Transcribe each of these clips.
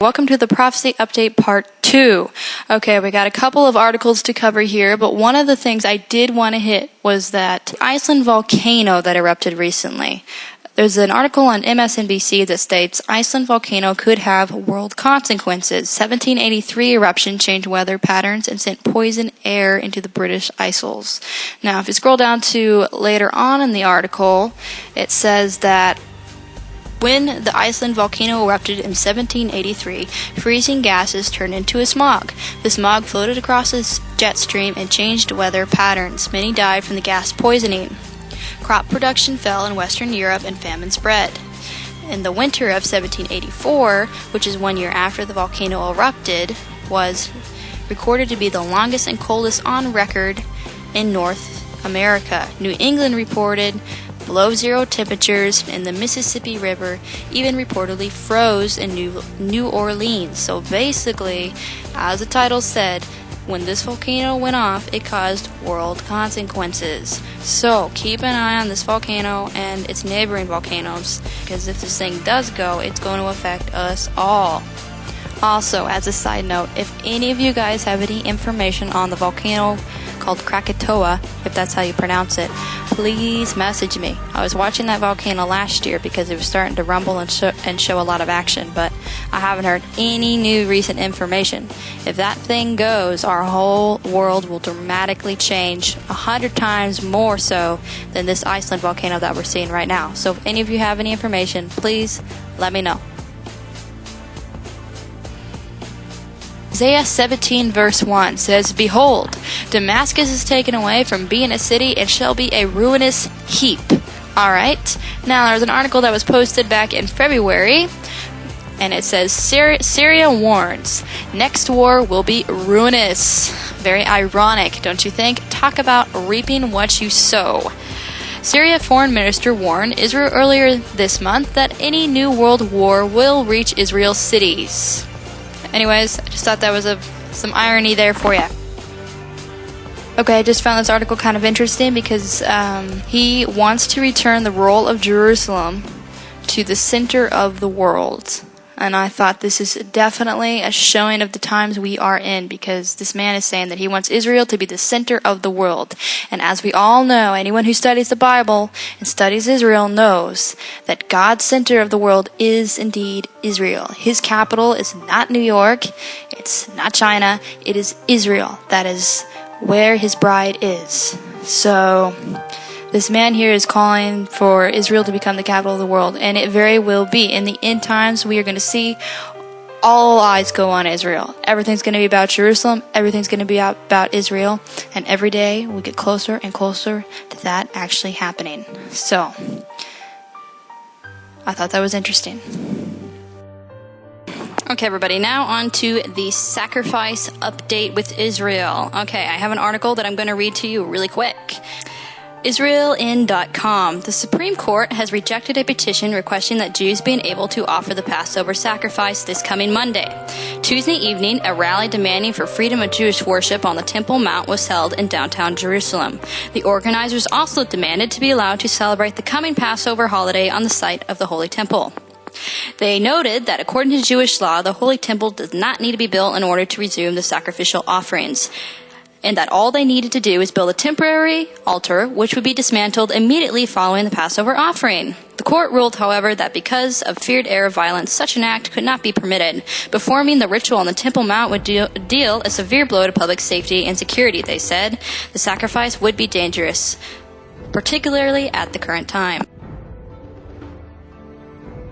Welcome to the Prophecy Update Part 2. Okay, we got a couple of articles to cover here, but one of the things I did want to hit was that Iceland volcano that erupted recently. There's an article on MSNBC that states Iceland volcano could have world consequences. 1783 eruption changed weather patterns and sent poison air into the British Isles. Now, if you scroll down to later on in the article, it says that when the Iceland volcano erupted in 1783, freezing gases turned into a smog. The smog floated across a jet stream and changed weather patterns. Many died from the gas poisoning. Crop production fell in Western Europe and famine spread. In the winter of 1784, which is 1 year after the volcano erupted, was recorded to be the longest and coldest on record in North America. New England reported below zero temperatures, and the Mississippi River even reportedly froze in New Orleans. So basically, as the title said, when this volcano went off, it caused world consequences. So keep an eye on this volcano and its neighboring volcanoes, because if this thing does go, it's going to affect us all. Also, as a side note, if any of you guys have any information on the volcano called Krakatoa, if that's how you pronounce it, please message me. I was watching that volcano last year because it was starting to rumble and show a lot of action, but I haven't heard any new recent information. If that thing goes, our whole world will dramatically change 100 times more so than this Iceland volcano that we're seeing right now. So if any of you have any information, please let me know. Isaiah 17 verse 1 says, "Behold, Damascus is taken away from being a city and shall be a ruinous heap." Alright, now there's an article that was posted back in February, and it says, Syria warns, next war will be ruinous. Very ironic, don't you think? Talk about reaping what you sow. Syria foreign minister warned Israel earlier this month that any new world war will reach Israel's cities. Anyways, I just thought that was some irony there for you. Okay, I just found this article kind of interesting because he wants to return the role of Jerusalem to the center of the world. And I thought this is definitely a showing of the times we are in, because this man is saying that he wants Israel to be the center of the world. And as we all know, anyone who studies the Bible and studies Israel knows that God's center of the world is indeed Israel. His capital is not New York, it's not China, it is Israel. That is where his bride is. So this man here is calling for Israel to become the capital of the world, and it very will be. In the end times, we are going to see all eyes go on Israel. Everything's going to be about Jerusalem. Everything's going to be about Israel. And every day, we get closer and closer to that actually happening. So, I thought that was interesting. Okay, everybody, now on to the sacrifice update with Israel. Okay, I have an article that I'm going to read to you really quick. IsraelIn.com. The Supreme Court has rejected a petition requesting that Jews be able to offer the Passover sacrifice this coming Monday. Tuesday evening, a rally demanding for freedom of Jewish worship on the Temple Mount was held in downtown Jerusalem. The organizers also demanded to be allowed to celebrate the coming Passover holiday on the site of the Holy Temple. They noted that according to Jewish law, the Holy Temple does not need to be built in order to resume the sacrificial offerings, and that all they needed to do is build a temporary altar, which would be dismantled immediately following the Passover offering. The court ruled, however, that because of feared Arab violence, such an act could not be permitted. Performing the ritual on the Temple Mount would deal a severe blow to public safety and security, they said. The sacrifice would be dangerous, particularly at the current time.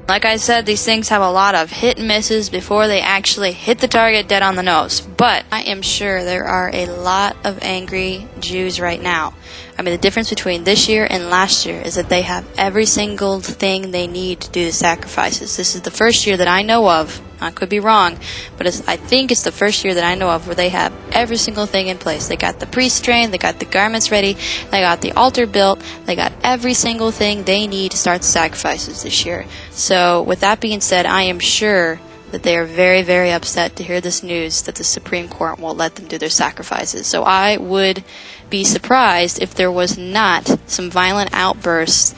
Like I said, these things have a lot of hit and misses before they actually hit the target dead on the nose. But I am sure there are a lot of angry Jews right now. I mean, the difference between this year and last year is that they have every single thing they need to do the sacrifices. This is the first year that I know of, I could be wrong, but I think it's the first year that I know of where they have every single thing in place. They got the priests trained, they got the garments ready, they got the altar built, they got every single thing they need to start the sacrifices this year. So with that being said, I am sure that they are very, very upset to hear this news that the Supreme Court won't let them do their sacrifices. So I would be surprised if there was not some violent outbursts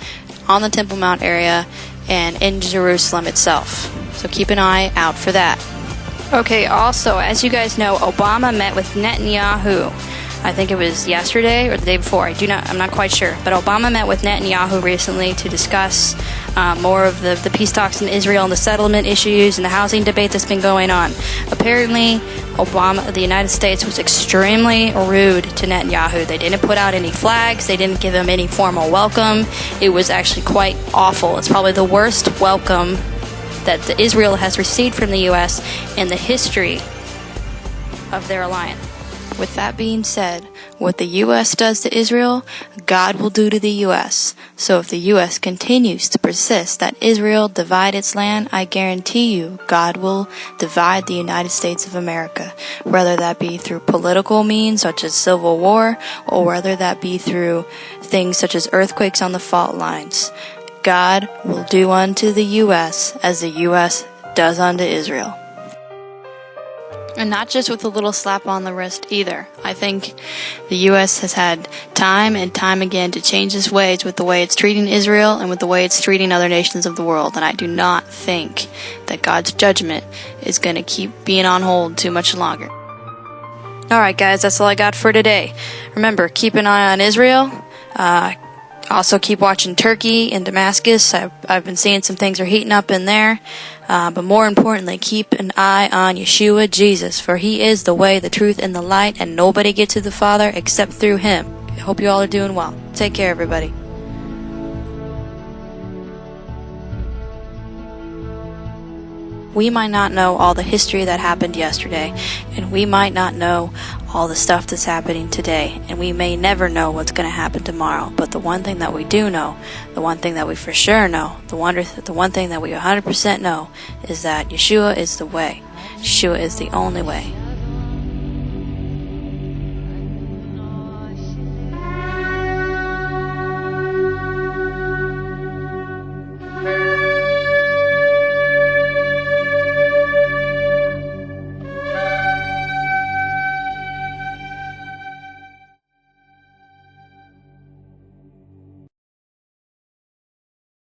on the Temple Mount area and in Jerusalem itself. So keep an eye out for that. Okay, also, as you guys know, Obama met with Netanyahu. I think it was yesterday or the day before. I'm not quite sure. But Obama met with Netanyahu recently to discuss more of the peace talks in Israel and the settlement issues and the housing debate that's been going on. Apparently, the United States was extremely rude to Netanyahu. They didn't put out any flags. They didn't give him any formal welcome. It was actually quite awful. It's probably the worst welcome that Israel has received from the U.S. in the history of their alliance. With that being said, what the U.S. does to Israel, God will do to the U.S. So if the U.S. continues to persist that Israel divide its land, I guarantee you God will divide the United States of America, whether that be through political means such as civil war, or whether that be through things such as earthquakes on the fault lines. God will do unto the U.S. as the U.S. does unto Israel. And not just with a little slap on the wrist either. I think the U.S. has had time and time again to change its ways with the way it's treating Israel and with the way it's treating other nations of the world. And I do not think that God's judgment is going to keep being on hold too much longer. Alright guys, that's all I got for today. Remember, keep an eye on Israel. Also keep watching Turkey and Damascus. I've been seeing some things are heating up in there. But more importantly, keep an eye on Yeshua Jesus, for He is the way, the truth, and the light, and nobody gets to the Father except through Him. I hope you all are doing well. Take care, everybody. We might not know all the history that happened yesterday, and we might not know all the stuff that's happening today, and we may never know what's going to happen tomorrow. But the one thing that we do know, the one thing that we for sure know, the one thing that we 100% know is that Yeshua is the way. Yeshua is the only way.